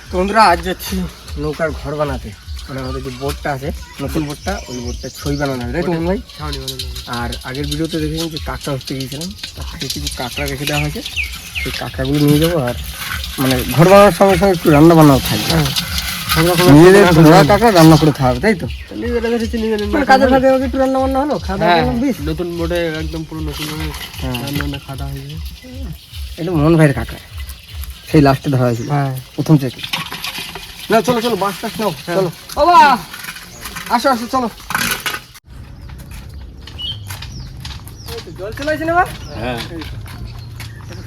তো বন্ধুরা আজ যাচ্ছি নৌকার ঘর বানাতে, মানে আমাদের যে বোটটা আছে নতুন বোটটা, ওই বোটটা ছই বানানো হবে, তাই তো ভাই? আর আগের ভিডিওতে দেখেছেন যে কাঁকড়া ধরতে গিয়েছিলাম, তার থেকে কিছু কাঁকড়া রেখে দেওয়া হয়েছে, সেই কাঁকড়াগুলো নিয়ে যাবো। আর মানে ঘর বানানোর সঙ্গে সঙ্গে একটু রান্না বান্নাও থাকবে, নিজেদের ধরা কাঁকড়া রান্না করে খাওয়া হবে, তাই তো? কাজের ফাঁকে একটু রান্না বান্না হলো, খাওয়া দাওয়া নতুন বোটে একদম পুরো নতুন রান্না বান্না খাওয়া হয়েছে। এটা মোহন ভাইয়ের কাঁকড়া, সেই লাস্টে ধরা হয়েছিল প্রথম থেকে। না চলো চলো, বাস টাস নাও, চলো বাবা, আসো আসো চলো। জল চলে আসছে না? হ্যাঁ,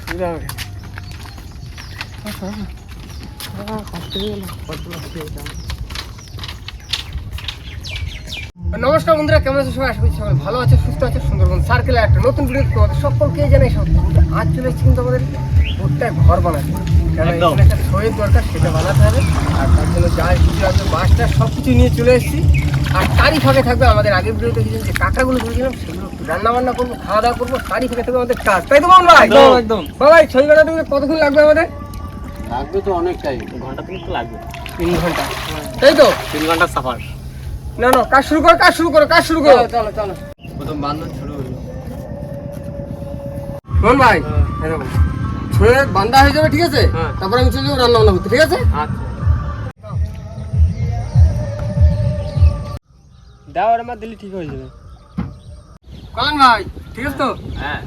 সুবিধা হবে। নমস্কার বন্ধুরা, কেমন আছে সবাই? আশা করছি সবাই ভালো আছে, সুস্থ আছে। সুন্দরবন সার্কেলে একটা নতুন ভিডিও তোমাদের সকলকে জানাই স্বাগত। আজ চলে এসেছি কিন্তু আমাদের বোটটায় ঘর বানাতে, কারণ এখানে একটা ছয়ের দরকার, সেটা বানাতে হবে। আর তার জন্য যা কিছু আছে বাসটা সব কিছু নিয়ে চলে এসেছি। আর তারই ফাঁকে থাকবে আমাদের আগের ভিডিও দেখেছিলাম যে কাঁকড়াগুলো ধরেছিলাম, সেগুলো রান্না বান্না করবো, খাওয়া দাওয়া করবো, তারই ফাঁকে থাকবে আমাদের কাজ, তাই তো বন্ধু? একদম বাবাই, ছয় বানাতে কতক্ষণ লাগবে আমাদের? লাগবে তো অনেক টাইম, ঘন্টা তিন তো লাগবে। 3 ঘন্টা, তাই তো? 3 ঘন্টার সাফার। না না, কাজ শুরু করো, কাজ শুরু করো, কাজ শুরু করো। চলো চলো, প্রথম বান্ধন শুরু হলো। বল ভাই, এরকম ছুঁয়ে বান্ধা হয়ে যাবে, ঠিক আছে? তারপরে আমি চলে যাবো রান্না বান্না করতে, ঠিক আছে? আচ্ছা, দাও আর আমার দিলে ঠিক হয়ে যাবে। কলান ভাই, ঠিক আছে তো? হ্যাঁ।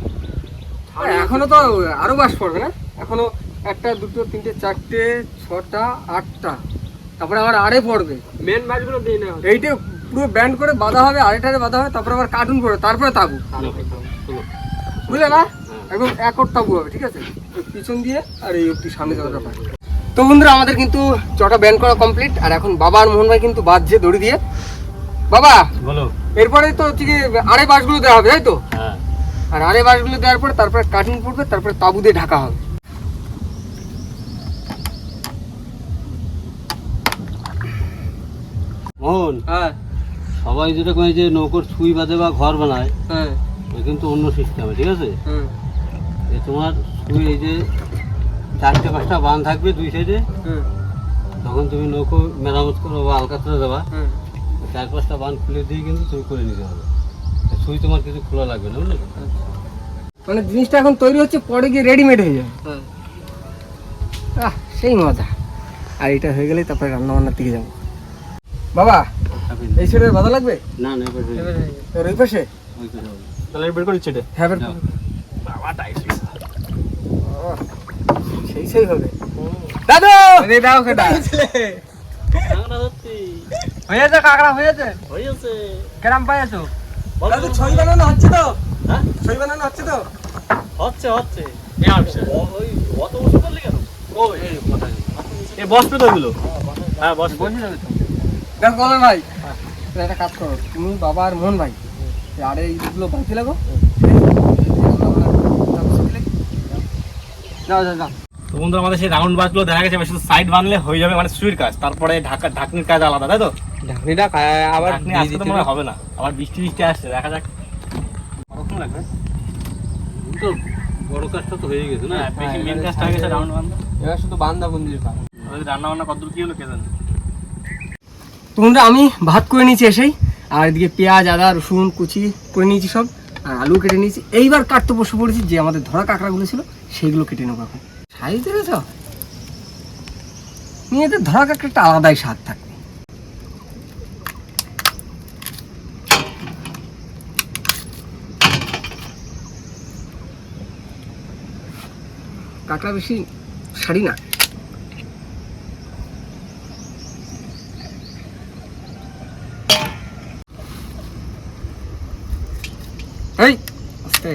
এখনো তো আরো বাস পড়বে না? এখনো 1টা 2টো 3টে 4টে 6টা 8টা, তারপরে আবার আরে পড়বে। মেন মাছগুলো দিয়ে নাও। এইটা পুরো ব্যান্ড করে বাঁধা হবে, আরেকটারে বাঁধা হবে, তারপরে আবার কার্টুন করে, তারপরে তাবু, বুঝলে না? একদম একর তাবু হবে, ঠিক আছে? পিছন দিয়ে আর এই অব্দি সামনে যাওয়ার ব্যাপার। তো বন্ধুরা আমাদের কিন্তু চটা ব্যান্ড করা কমপ্লিট। আর এখন বাবা আর মোহন ভাই কিন্তু বাঁধছে দড়ি দিয়ে। বাবা বলো। এরপরে তো হচ্ছে কি আড়ে বাঁশগুলো দেওয়া হবে, তাই তো? হ্যাঁ। আর আড়ে বাঁশগুলো দেওয়ার পরে তারপরে কার্টুন পড়বে, তারপরে তাবু দিয়ে ঢাকা হবে। মোহন, হ্যাঁ সবাই যেটা করে যে নৌকোর ছুঁই বাঁধে বা ঘর বানায়, হ্যাঁ ওই কিন্তু অন্য সিস্টেমে, ঠিক আছে? হ্যাঁ যে তোমার ছুঁই এই যে 4টে 5টা বাঁধ থাকবে 2 সাইডে, হ্যাঁ তখন তুমি নৌকো মেরামত করো বা আলকাতরা দেবা, হ্যাঁ 4-5টা বাঁধ খুলে দিয়ে কিন্তু তুমি করে নিতে হবে। ছুঁই তোমার কিছু খোলা লাগবে না, বুঝলে? মানে জিনিসটা এখন তৈরি হচ্ছে, পরে গিয়ে রেডিমেড হয়ে যাবে। সেই মজা। আর এটা হয়ে গেলেই তারপরে রান্না বান্নার দিকে যাবো। বাবা এই সাইডে বাধা লাগবে? না না, এবার তোর ওই পাশে? ওই করে হবে। তাহলে বের করে ছেড়ে। হ্যাঁ বের যাও। বাবা টাইস। সেই সেই হবে। দাদু এই দাও কেডা? কাঁকড়া ধরছি। হয়েছে কাকড়া, হয়েছে? হয়েছে। কেরাম পাইছো? দাদু ছই বানানো হচ্ছে তো? হ্যাঁ? ছই বানানো হচ্ছে তো? হচ্ছে হচ্ছে। এই আসছে। ওই অত বসে পড়লি কেন? ওই এই কথা। এই বসবে তো এগুলো। হ্যাঁ বসবে। বসে যাবে তো। দেখো কলর ভাই, একটা কাজ করো, তুমি বাবা আর মোহন ভাই আরে এইগুলো বাঁধতে লাগো। যাও যাও যাও। তো বন্ধু, আমাদের সেই রাউন্ড বাসগুলো দেখা গেছে শুধু সাইড বানলে হয়ে যাবে, মানে সুইর কাজ। তারপরে ঢাকনির কাজ আলাদা, তাই তো? ঢাকনিটা আবার ঢাকনি আজকে তো মনে হয় হবে না, আবার বৃষ্টি আসছে, দেখা যাক কতক্ষণ লাগবে। তো বড় কাজটা তো হয়ে গেছে না, বেশি মেন কাজটা হয়ে গেছে রাউন্ড বান্ধা। এবার শুধু বান্দা বন্দির কাজ। রান্না বান্না কতদূর কি হলো কে জানে। তোমরা আমি ভাত করে নিয়েছি এসেই, আর এদিকে পেঁয়াজ আদা রসুন কুচি করে নিয়েছি সব, আর আলু কেটে নিয়েছি। এইবার কাটতে বসে পড়েছি, যে আমাদের ধরা কাঁকড়াগুলো ছিল সেইগুলো কেটে নেবো এখন। সাইজ দেখেছ, মেয়েদের ধরা কাঁকড়া একটা আলাদাই স্বাদ থাকে। কাঁকড়া বেশি সারি না। এই আস্তে।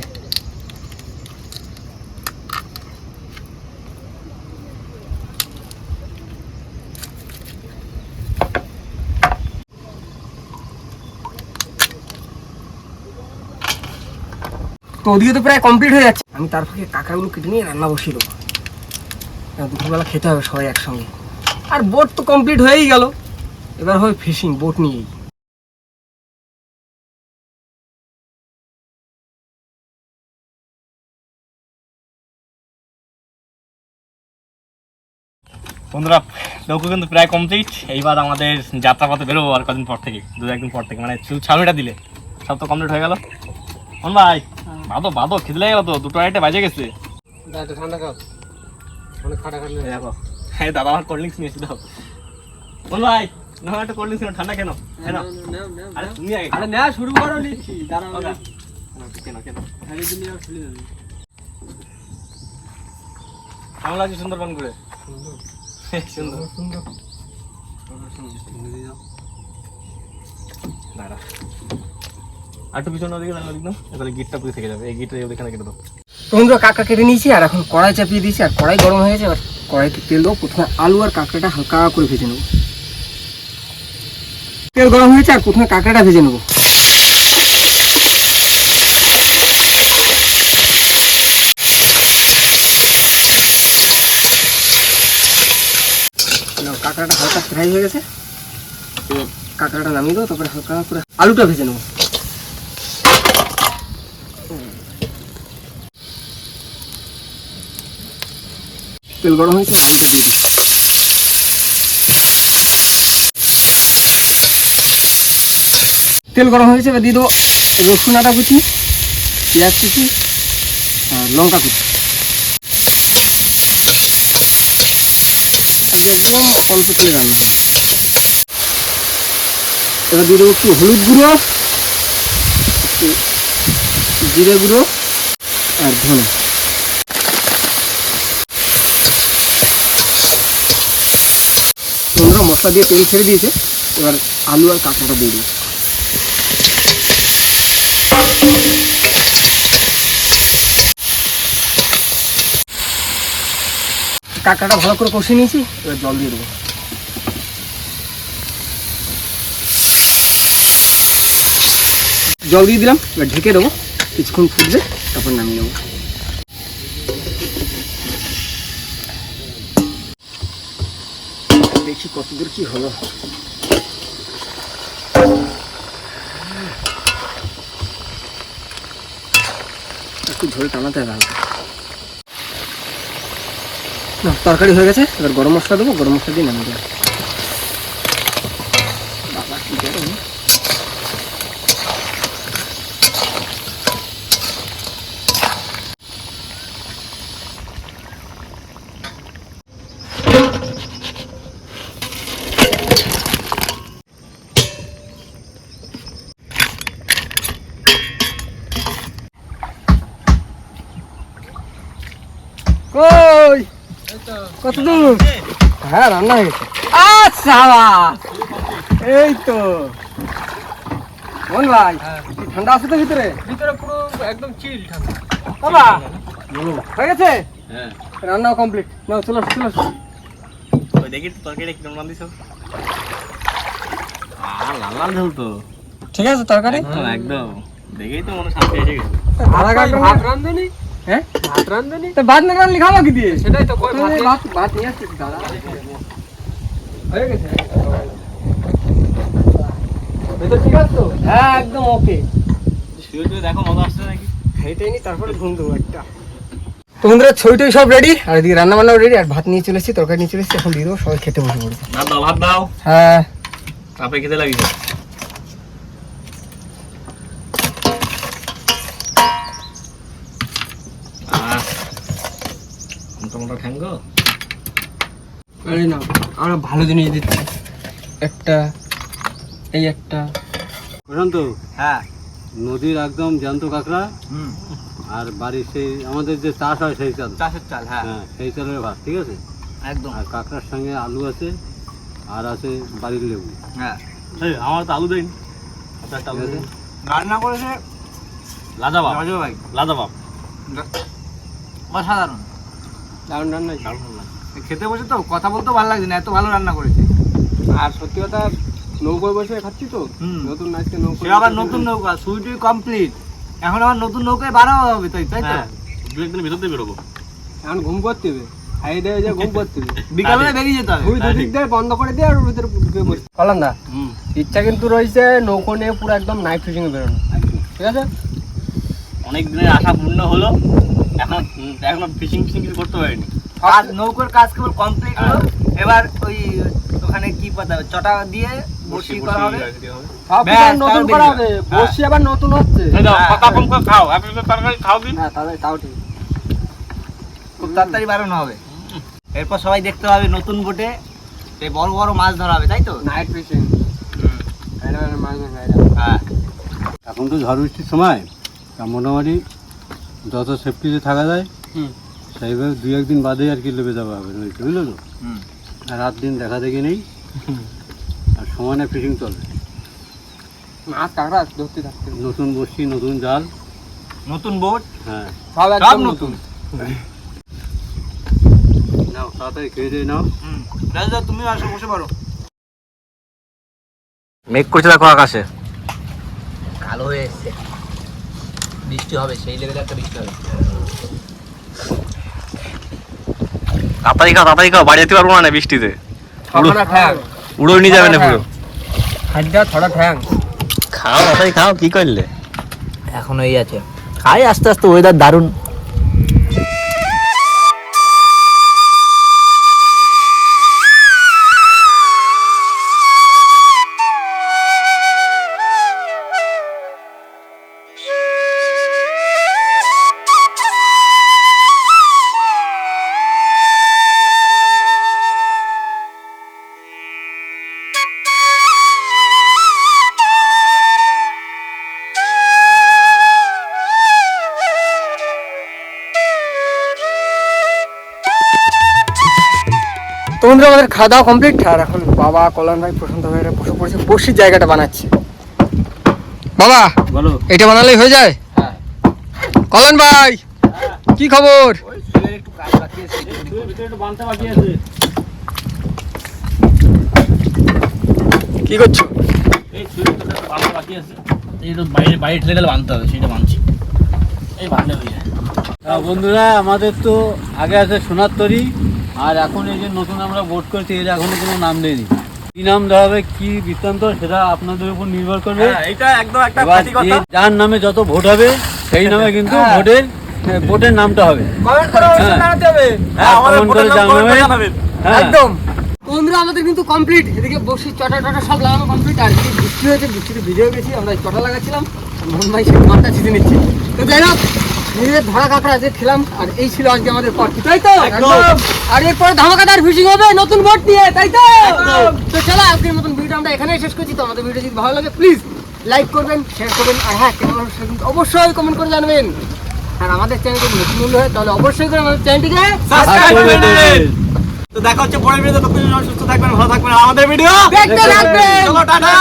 তো ওদিকে তো প্রায় কমপ্লিট হয়ে যাচ্ছে, আমি তার ফাঁকে কাঁকড়াগুলো কেটে নিয়ে রান্না বসিয়ে দেবো। দুপুরবেলা খেতে হবে সবাই একসঙ্গে। আর বোট তো কমপ্লিট হয়েই গেল, এবার হবে ফিশিং বোট নিয়েই। বন্ধুরা নৌকো কিন্তু প্রায় কমপ্লিট। এইবার আমাদের যাত্রাপথে বেরোবো আর কদিন পর থেকে, 2-1 দিন পর থেকে, মানে শুধু ছাউনিটা দিলে সব তো কমপ্লিট হয়ে গেল। কোন ভাই বাদো খিদে লেগে গেল তো, 2:30 বাজে গেছে। ঠান্ডা খাও, অনেক খাটা খাটলে দেখো হ্যাঁ দাদা আমার কোল্ড ড্রিঙ্কস নিয়েছি দাও। কোন ভাই না একটা কোল্ড ড্রিঙ্কস ঠান্ডা কেন? আরে তুমি আগে আরে না শুরু করো, নিচ্ছি দাঁড়াও। কেন খালি দিন আর খুলে দেবে। কেমন লাগছে সুন্দরবন ঘুরে? সুন্দর সুন্দর। দাঁড়া আর একটু পিছনে দিকে দাঁড়া একদম, তাহলে গিটটা পুরো থেকে যাবে। এই গিটটা ওইখানে কেটে দাও। বন্ধুরা কাঁকড়া কেটে নিয়েছি আর এখন কড়াই চাপিয়ে দিয়েছি, আর কড়াই গরম হয়ে গেছে। এবার কড়াইতে তেল দেবো। প্রথমে আলু আর কাঁকড়াটা হালকা করে ভেজে নেবো। তেল গরম হয়েছে আর প্রথমে কাঁকড়াটা ভেজে নেবো। কাঁকড়াটা হালকা ফ্রাই হয়ে গেছে, এবার কাঁকড়াটা নামিয়ে দেবো। তারপরে হালকা করে আলুটা ভেজে নেবো। তেল গরম হয়েছে, আলুটা দিয়ে দিই। তেল গরম হয়েছে, এবার দিয়ে দেবো রসুন আদা কুচি, পেঁয়াজ কুচি আর লঙ্কা কুচি। আজকে একদম অল্প তেলে রান্না করবো। এবার দিয়ে দেবো একটু হলুদ গুঁড়ো, একটু জিরে গুঁড়ো আর ধনে। বন্ধুরা মশলা দিয়ে তেল ছেড়ে দিয়েছে, এবার আলু আর কাঁকড়াটা দিয়ে দিই। কাঁকড়াটা ভালো করে কষিয়ে নিয়েছি, এবার জল দিয়ে দেবো। জল দিয়ে দিলাম, এবার ঢেকে দেবো, কিছুক্ষণ ফুটবে, তারপর নামিয়ে নেবো। দেখি কতদূর কি হলো। একটু ঝোল টানাতে হবে হালকা। না তরকারি হয়ে গেছে, এবার গরম মশলা দেবো, গরম মশলা দিয়ে নামিয়ে দেবো। বাবা কি গরম। কই কত দূর? হ্যাঁ রান্না হয়ে গেছে। আচ্ছা এই তো কোন ভাই, ঠান্ডা আছে তো ভিতরে? ভিতরে পুরো একদম চিল ঠান্ডা। বাবা হয়ে গেছে, হ্যাঁ রান্নাও কমপ্লিট। না চলো চলো। ওই দেখি তো তরকারিটা কিরকম রান্ধিছো। লাল লাল ঝোল তো। ঠিক আছে তরকারি একদম দেখেই তো মনে শান্তি এসে গেছে। ভাত রান্ধনি? হ্যাঁ ভাত রান্ধনি তো, ভাত না রান্নলি খাবো কি দিয়ে? সেটাই তো কই ভাত ভাত নিয়ে আসছিস দাদা। হয়ে গেছে ভেতর ঠিক আছে তো? হ্যাঁ একদম ওকে। শুয়ে দেখো মজা আসছে নাকি। খাইতেই নি তারপরে ঘুম দেবো একটা। তো বন্ধুরা ছবিটাই সব রেডি, আর এদিকে রান্না বান্নাও রেডি, আর ভাত নিয়ে চলে এসেছি, তরকারি নিয়ে চলে এসেছি। এখন দিয়ে দেবো, সবাই খেতে বসে পড়বে। ভাত দাও ভাত দাও। হ্যাঁ তাপে খেতে লাগিছে। মোটা ঠ্যাঙ্গ। আরে না আমরা ভালো জিনিস দিচ্ছি। একটা এই একটা প্রশান্ত, হ্যাঁ নদীর একদম জ্যান্ত কাঁকড়া আর বাড়ির সেই আমাদের যে চাষ হয় সেই চাল, চাষের চাল। হ্যাঁ হ্যাঁ সেই চালের ভাত, ঠিক আছে? একদম। আর কাঁকড়ার সঙ্গে আলু আছে আর আছে বাড়ির লেবু। হ্যাঁ আমার তো আলু দেয়নি, আপনার একটা আলু ঠিক আছে? দিন। রান্না করেছে লাজাবাব। ভাই লাজাবাব অসাধারণ। দারুণ রান্না হয়েছে। দারুণ লাগলো। খেতে বসে তো কথা বলতে ভালো লাগছে না, এত ভালো রান্না করেছে। আর সত্যি কথা নৌকোয় বসে খাচ্ছি তো, নতুন আজকে নৌকো। সে আবার নতুন নৌকা, সুইটুই কমপ্লিট। এখন আবার নতুন নৌকায় বাড়া হবে, তাই তাই তো? হ্যাঁ 2-1 দিনের ভিতর দিয়ে বেরোবো। এখন ঘুম করতে হবে, খাইয়ে দেওয়া যায়, ঘুম করতে হবে। বিকালবেলা বেরিয়ে যেতে হবে। ওই দুদিক দিয়ে বন্ধ করে দিয়ে আর ওর ভিতরে ঢুকে বসে কলাম না। ইচ্ছা কিন্তু রয়েছে নৌকো নিয়ে পুরো একদম নাইট ফিশিং এ বেরোনো, ঠিক আছে? অনেক দিনের আশা পূর্ণ হলো। এখন এখনো ফিশিং কিছু করতে পারিনি। আর নৌকোর কাজ কেবল কমপ্লিট হলো। এবার ওই ওখানে কি পাতা হবে, চটা দিয়ে বসি করা হবে। সব ব্যাস, কিছু নতুন তার করা বেরিয়ে হবে, যাবে। বসি আবার নতুন হচ্ছে। এই দাও, পাতা কম করে খাও, এক প্লেট তরকারি খাও দিন। হ্যাঁ তাহলে তাও ঠিক। খুব তাড়াতাড়ি বাড়ানো হবে। এরপর সবাই দেখতে পাবে নতুন বোটে এই বড় বড় মাছ ধরা হবে, তাই তো? Night fishing. হ্যাঁ। এখন তো ঝড় বৃষ্টির সময়, তা মোটামুটি যত সেফটিতে থাকা যায় সেইভাবে 2-1 দিন বাদে আর কি লেবে যাওয়া হবে নদীতে, বুঝলো তো? আর রাত দিন দেখা দেখি নেই, আর সমানে ফিশিং চলবে। মাছ কাঁকড়া ধরতে থাকতে নতুন বসি, নতুন জাল। নতুন বোট, হ্যাঁ, সব সব নতুন। নাও তাড়াতাড়ি খেয়ে দিয়ে নাও। রাজা তুমি আসো, বসে পারো। মেঘ করছে দেখো আকাশে। কালো হয়ে এসছে, বৃষ্টি হবে, সেই লেভেলে একটা বৃষ্টি হবে। তাড়াতাড়ি খাও, বাড়ি যেতে পারবো না বৃষ্টিতে। থোড়া ঠ্যাং উড়ো নিয়ে যাবে না পুরো। হাড্ডা থোড়া ঠ্যাং খাও তাড়াতাড়ি খাও, কি করলে? এখনো এই আছে, খাই আস্তে আস্তে, ওয়েদার দারুণ। তো বন্ধুরা আমাদের খাওয়া দাওয়া কমপ্লিট, আর এখন বাবা, কল্যাণ ভাই, প্রশান্ত ভাইরা বসে পড়েছে, বসির জায়গাটা বানাচ্ছে। বাবা বলো। এটা বানালেই হয়ে যায়? হ্যাঁ। কল্যাণ ভাই কি খবর? একটু কাজ বাকি আছে। কি করছো? এই তো বাইরে ঠেলে গেলে বাঁধতে হবে, সেটা বাঁধছি। এই বাঁধলে হয়ে যায়। বন্ধুরা, আমাদের তো আগে আছে সোনার তরী, আর এখন এই যে নতুন আমরা বোট করছি, এর এখনো কোনো নাম দেয়নি। কি নাম দেওয়া হবে, কি বৃত্তান্ত, সেটা আপনাদের উপর নির্ভর করবে। এটা একদম একটা এবার যে যার নামে যত ভোট হবে সেই নামে কিন্তু ভোটের নামটা হবে। কমেন্ট করে অবশ্যই জানাতে হবে। হ্যাঁ, কমেন্ট করে জানাবেন। হ্যাঁ। একদম। বন্ধুরা আমাদের কিন্তু কমপ্লিট, এদিকে বসি চটা টটা সব লাগানো কমপ্লিট, আর কি বৃষ্টি হয়েছে, বৃষ্টিতে ভিজে গেছি, আমরা চটা লাগাচ্ছিলাম, মোহন ভাই সে মাঠটা চিতে নিচ্ছে। তো যাই হোক, নিজেদের ধরা কাঁকড়া যে খেলাম, আর এই ছিল আজকে আমাদের পার্টি, তাই তো? একদম। আর এরপরে ধামাকাদার ফিশিং হবে নতুন বোট নিয়ে, তাই তো? তো চলো আজকের মতন ভিডিও আমরা এখানেই শেষ করছি। তো আমাদের ভিডিও যদি ভালো লাগে প্লিজ লাইক করবেন, শেয়ার করবেন, আর হ্যাঁ কেমন হলো সেটা কিন্তু অবশ্যই কমেন্ট করে জানাবেন। আর আমাদের চ্যানেল যদি নতুন হলে হয় তাহলে অবশ্যই করে আমাদের চ্যানেলটিকে সাবস্ক্রাইব করে দেবেন। তো দেখা হচ্ছে পরের ভিডিওতে, ততক্ষণ সুস্থ থাকবেন, ভালো থাকবেন, আর আমাদের ভিডিও দেখতে থাকবেন। চলো টাটা।